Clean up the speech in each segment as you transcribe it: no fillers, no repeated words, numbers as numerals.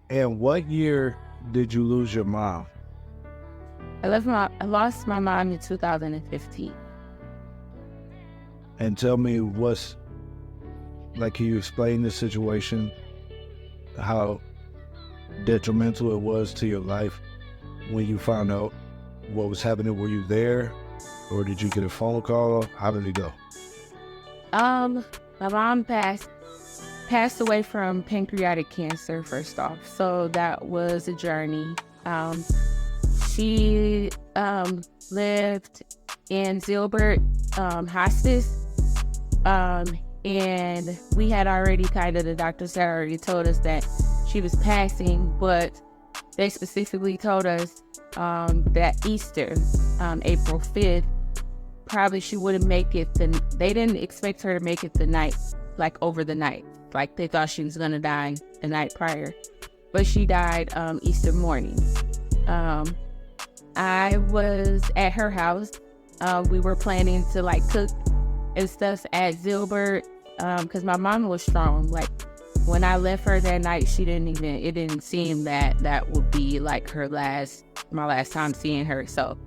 And what year did you lose your mom? I lost my mom in 2015. And tell me can you explain the situation, how detrimental it was to your life when you found out what was happening? Were you there, or did you get a phone call? How did it go? My mom passed away from pancreatic cancer, first off. So that was a journey. She lived in Zilbert hospice. And we had already the doctors had already told us that she was passing, but they specifically told us that Easter, April 5th, probably she wouldn't make it. They didn't expect her to make it the night, over the night. They thought she was going to die the night prior, but she died Easter morning. I was at her house. We were planning to cook and stuff at Zilbert, because my mom was strong. When I left her that night, it didn't seem that would be my last time seeing her. So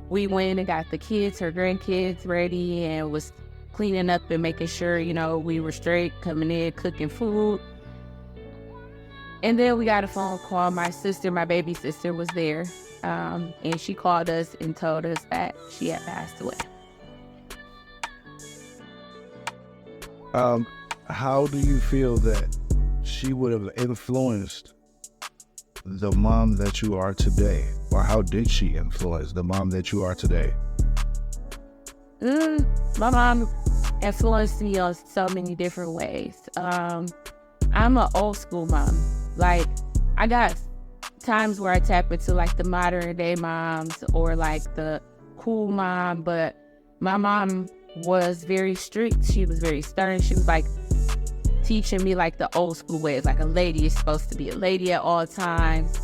we went and got the kids, her grandkids, ready, and was cleaning up and making sure, we were straight, coming in, cooking food. And then we got a phone call. My baby sister was there, and she called us and told us that she had passed away. How do you feel that she would have influenced the mom that you are today? Or how did she influence the mom that you are today? My mom influenced me on so many different ways. I'm an old school mom. I got times where I tap into the modern day moms or the cool mom, but my mom was very strict. She was very stern. She was teaching me the old school ways. A lady is supposed to be a lady at all times.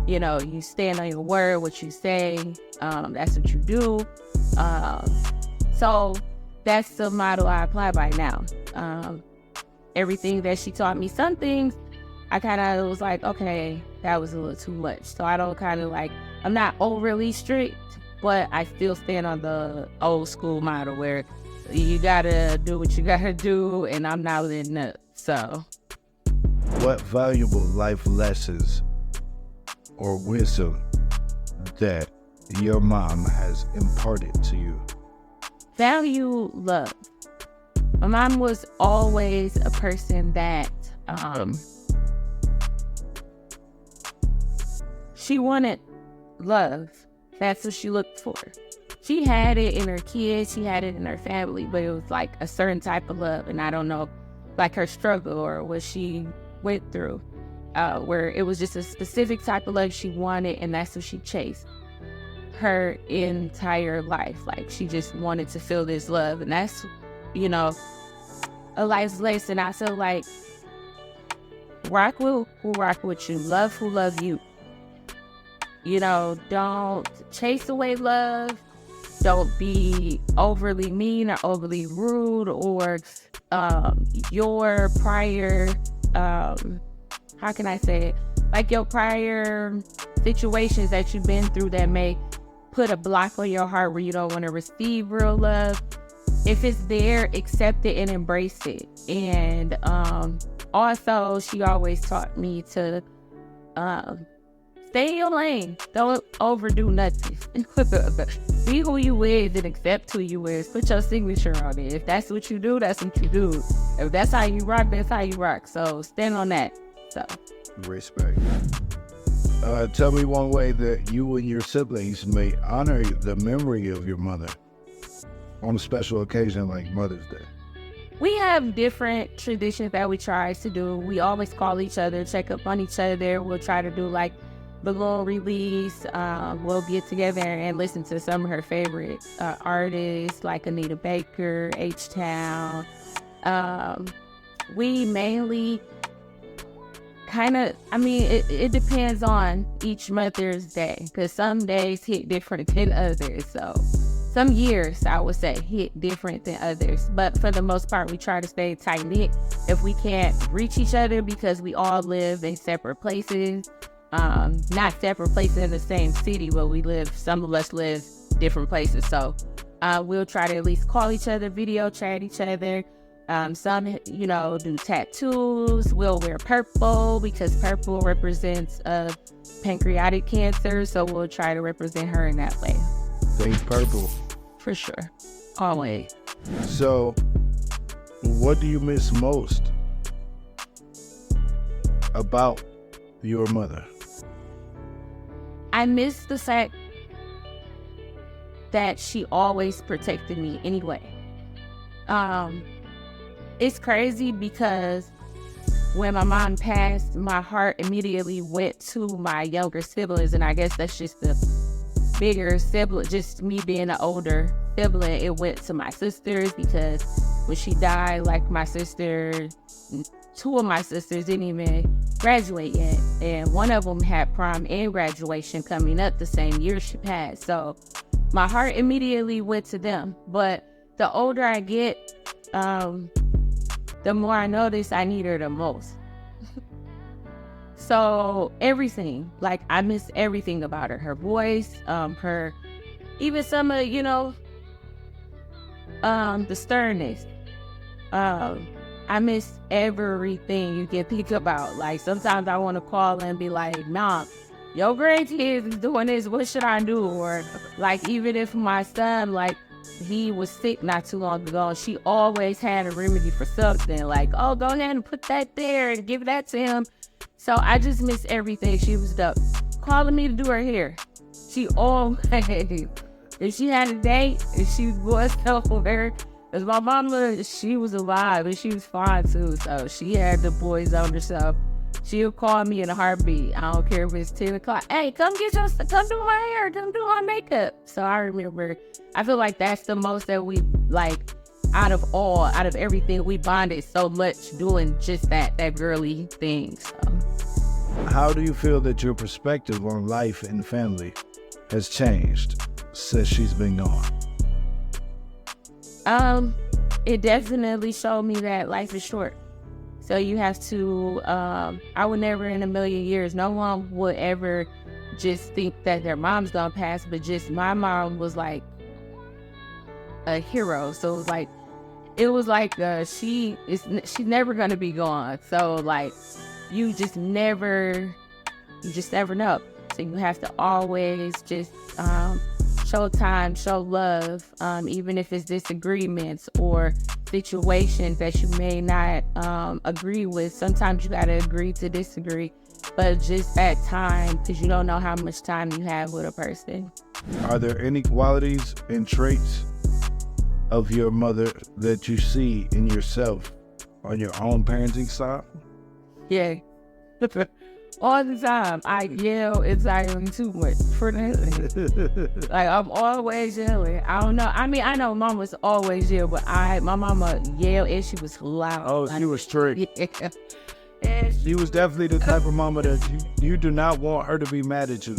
You stand on your word, what you say, that's what you do. So that's the model I apply by now. Everything that she taught me, some things I kind of was okay, that was a little too much. So I don't I'm not overly strict, but I still stand on the old school model where you gotta do what you gotta do, and I'm not letting up. So, what valuable life lessons or wisdom that your mom has imparted to you? Value love. My mom was always a person that she wanted love. That's what she looked for. She had it in her kids, she had it in her family, but it was a certain type of love. And I don't know, her struggle or what she went through, where it was just a specific type of love she wanted, and that's what she chased her entire life. She just wanted to feel this love. And that's, a life's lesson. I feel rock who rock with you, love who love you. Don't chase away love. Don't be overly mean or overly rude, or your prior, how can I say it? Your prior situations that you've been through that may put a block on your heart where you don't want to receive real love. If it's there, accept it and embrace it. And also, she always taught me to stay in your lane. Don't overdo nothing. Be who you is and accept who you is. Put your signature on it. If that's what you do, that's what you do. If that's how you rock, that's how you rock. So stand on that. So respect. Tell me one way that you and your siblings may honor the memory of your mother on a special occasion like Mother's Day. We have different traditions that we try to do. We always call each other, check up on each other. We'll try to do balloon release. We'll get together and listen to some of her favorite artists like Anita Baker, H-Town. We mainly it depends on each Mother's Day, because some days hit different than others. So some years, I would say, hit different than others. But for the most part, we try to stay tight-knit. If we can't reach each other because we all live in separate places, not separate places in the same city, but some of us live different places. So we'll try to at least call each other, video chat each other. Some, do tattoos. We'll wear purple because purple represents pancreatic cancer. So we'll try to represent her in that way. Think purple. For sure. Always. So, what do you miss most about your mother? I miss the fact that she always protected me anyway. It's crazy because when my mom passed, my heart immediately went to my younger siblings, and I guess that's just the bigger sibling, just me being an older sibling. It went to my sisters because when she died, like my sister, two of my sisters didn't even graduate yet, and one of them had prom and graduation coming up the same year she passed. So my heart immediately went to them. But the older I get, the more I notice I need her the most. So everything, like I miss everything about her voice, her, even some of, the sternness. I miss everything you can think about. Like sometimes I want to call and be like, Mom, your grandkids is doing this, what should I do? Or like, even if my son, like, he was sick not too long ago, she always had a remedy for something. Like, oh, go ahead and put that there and give that to him. So I just miss everything. She was calling me to do her hair. She always, if she had a date and she was going somewhere, because my mama, she was alive and she was fine too. So she had the boys on her. So she'll call me in a heartbeat. I don't care if it's 10 o'clock. Hey, come do my hair, come do my makeup. So I remember, I feel like that's the most that we, like, out of everything, we bonded so much doing just that girly thing. So. How do you feel that your perspective on life and family has changed since she's been gone? It definitely showed me that life is short. So you have to, I would never in a million years, no one would ever just think that their mom's gonna pass, but just my mom was like a hero. So it was like she's never gonna be gone. So like you just never know. So you have to always just show time, show love, even if it's disagreements or situations that you may not agree with. Sometimes you gotta agree to disagree, but just that time, because you don't know how much time you have with a person. Are there any qualities and traits of your mother that you see in yourself on your own parenting style? Yeah. All the time. I yell entirely too much for nothing. Like, I'm always yelling. I don't know. I mean, I know mama's always yell, but my mama yelled and she was loud. Oh, she was strict. Yeah. She was definitely the type of mama that you do not want her to be mad at you.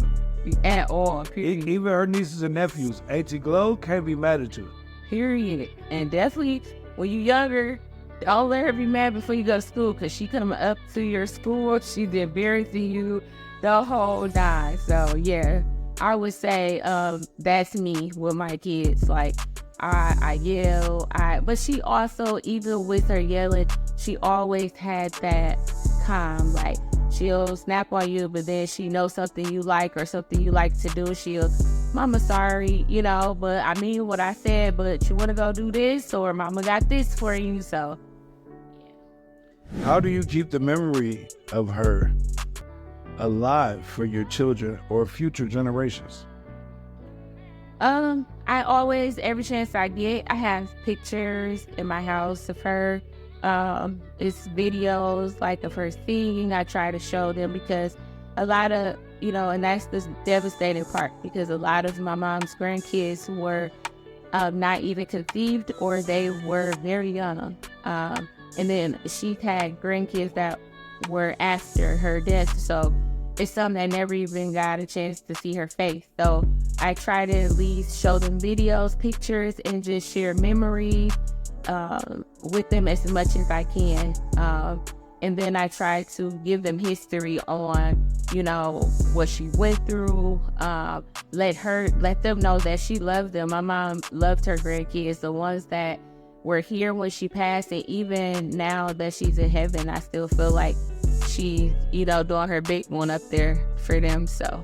At all, period. Even her nieces and nephews, Auntie Glow can't be mad at you. Period. And definitely, when you're younger, don't let her be mad before you go to school, because she come up to your school, she's embarrassing you the whole time. So yeah, I would say that's me with my kids. Like I yell, but she also, even with her yelling, she always had that calm. Like she'll snap on you, but then she knows something you like or something you like to do, she'll, Mama, sorry, but I mean what I said, but you want to go do this, or Mama got this for you. So how do you keep the memory of her alive for your children or future generations? I always, every chance I get, I have pictures in my house of her. It's videos like of her singing. I try to show them, because a lot of, and that's the devastating part, because a lot of my mom's grandkids were not even conceived, or they were very young. And then she had grandkids that were after her death. So it's some that never even got a chance to see her face. So I try to at least show them videos, pictures, and just share memories with them as much as I can. And then I try to give them history on, you know, what she went through. Let them know that she loved them. My mom loved her grandkids, the ones that were here when she passed, and even now that she's in heaven, I still feel like she's, you know, doing her big one up there for them. So